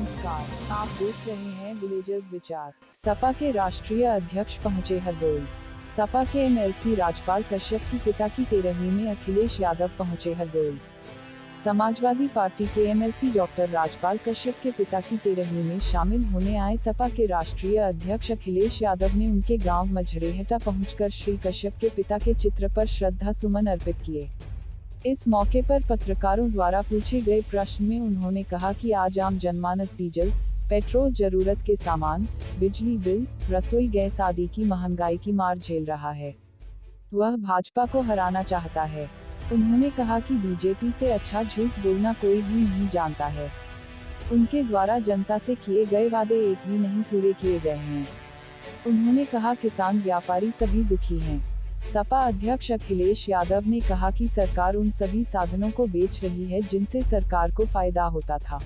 नमस्कार, आप देख रहे हैं विलेजर्स विचार। सपा के राष्ट्रीय अध्यक्ष पहुंचे हरदोई। सपा के एमएलसी राजपाल कश्यप की पिता की 13वीं में अखिलेश यादव पहुंचे हरदोई। समाजवादी पार्टी के एमएलसी डॉक्टर राजपाल कश्यप के पिता की 13वीं में शामिल होने आए सपा के राष्ट्रीय अध्यक्ष अखिलेश यादव ने उनके गांव मझरेहटा पहुंचकर श्री कश्यप के पिता के चित्र पर श्रद्धा सुमन अर्पित किए। इस मौके पर पत्रकारों द्वारा पूछे गए प्रश्न में उन्होंने कहा कि आज आम जनमानस डीजल, पेट्रोल, जरूरत के सामान, बिजली बिल, रसोई गैस आदि की महंगाई की मार झेल रहा है। वह भाजपा को हराना चाहता है। उन्होंने कहा कि बीजेपी से अच्छा झूठ बोलना कोई भी नहीं जानता है। उनके द्वारा जनता से किए गए वादे एक भी नहीं पूरे किए गए हैं। उन्होंने कहा किसान, व्यापारी सभी दुखी हैं। सपा अध्यक्ष अखिलेश यादव ने कहा कि सरकार उन सभी साधनों को बेच रही है जिनसे सरकार को फायदा होता था।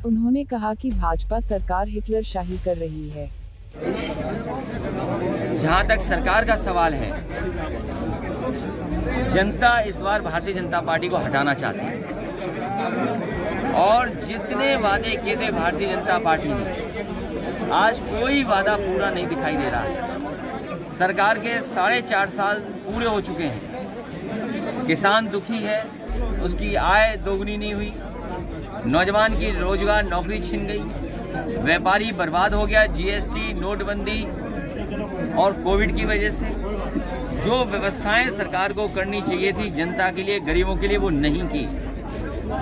उन्होंने कहा कि भाजपा सरकार हिटलर शाही कर रही है। जहां तक सरकार का सवाल है, जनता इस बार भारतीय जनता पार्टी को हटाना चाहती है और जितने वादे किए थे भारतीय जनता पार्टी ने, आज कोई वादा पूरा नहीं दिखाई दे रहा है। सरकार के 4.5 साल पूरे हो चुके हैं। किसान दुखी है, उसकी आय दोगुनी नहीं हुई, नौजवान की रोजगार नौकरी छिन गई, व्यापारी बर्बाद हो गया जीएसटी, नोटबंदी और कोविड की वजह से। जो व्यवस्थाएं सरकार को करनी चाहिए थी जनता के लिए, गरीबों के लिए, वो नहीं की।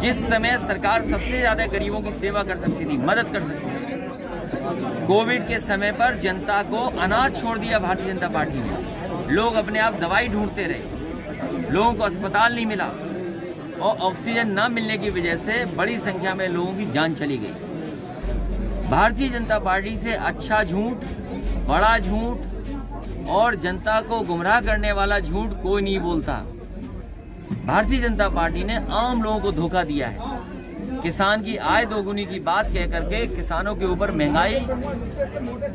जिस समय सरकार सबसे ज़्यादा गरीबों की सेवा कर सकती थी, मदद कर सकती थी, कोविड के समय पर जनता को अनाज छोड़ दिया भारतीय जनता पार्टी ने। लोग अपने आप दवाई ढूंढते रहे, लोगों को अस्पताल नहीं मिला और ऑक्सीजन न मिलने की वजह से बड़ी संख्या में लोगों की जान चली गई। भारतीय जनता पार्टी से अच्छा झूठ, बड़ा झूठ और जनता को गुमराह करने वाला झूठ कोई नहीं बोलता। भारतीय जनता पार्टी ने आम लोगों को धोखा दिया है। किसान की आय दोगुनी की बात कह करके किसानों के ऊपर महंगाई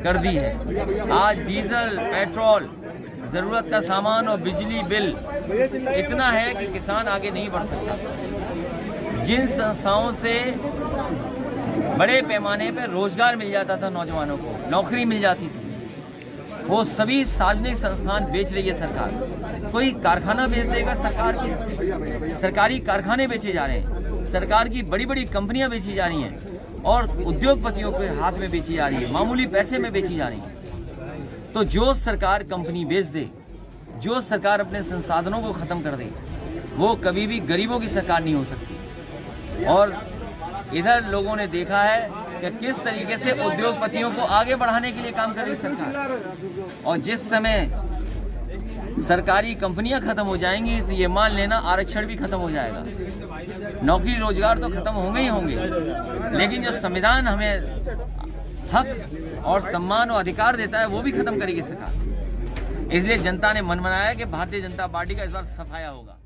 कर दी है। आज डीजल, पेट्रोल, जरूरत का सामान और बिजली बिल इतना है कि किसान आगे नहीं बढ़ सकता। जिन संस्थाओं से बड़े पैमाने पर रोजगार मिल जाता था, नौजवानों को नौकरी मिल जाती थी, वो सभी सार्वजनिक संस्थान बेच रही है सरकार। कोई कारखाना बेच देगा सरकार के? सरकारी कारखाने बेचे जा रहे हैं, सरकार की बड़ी बड़ी कंपनियां बेची जा रही हैं और उद्योगपतियों के हाथ में बेची जा रही है, मामूली पैसे में बेची जा रही है। तो जो सरकार कंपनी बेच दे, जो सरकार अपने संसाधनों को खत्म कर दे, वो कभी भी गरीबों की सरकार नहीं हो सकती। और इधर लोगों ने देखा है कि किस तरीके से उद्योगपतियों को आगे बढ़ाने के लिए काम कर रही सरकार। और जिस समय सरकारी कंपनियां खत्म हो जाएंगी तो ये मान लेना आरक्षण भी खत्म हो जाएगा। नौकरी रोजगार तो खत्म होंगे ही होंगे, लेकिन जो संविधान हमें हक और सम्मान और अधिकार देता है वो भी खत्म करेगी सरकार। इसलिए जनता ने मन बनाया कि भारतीय जनता पार्टी का इस बार सफाया होगा।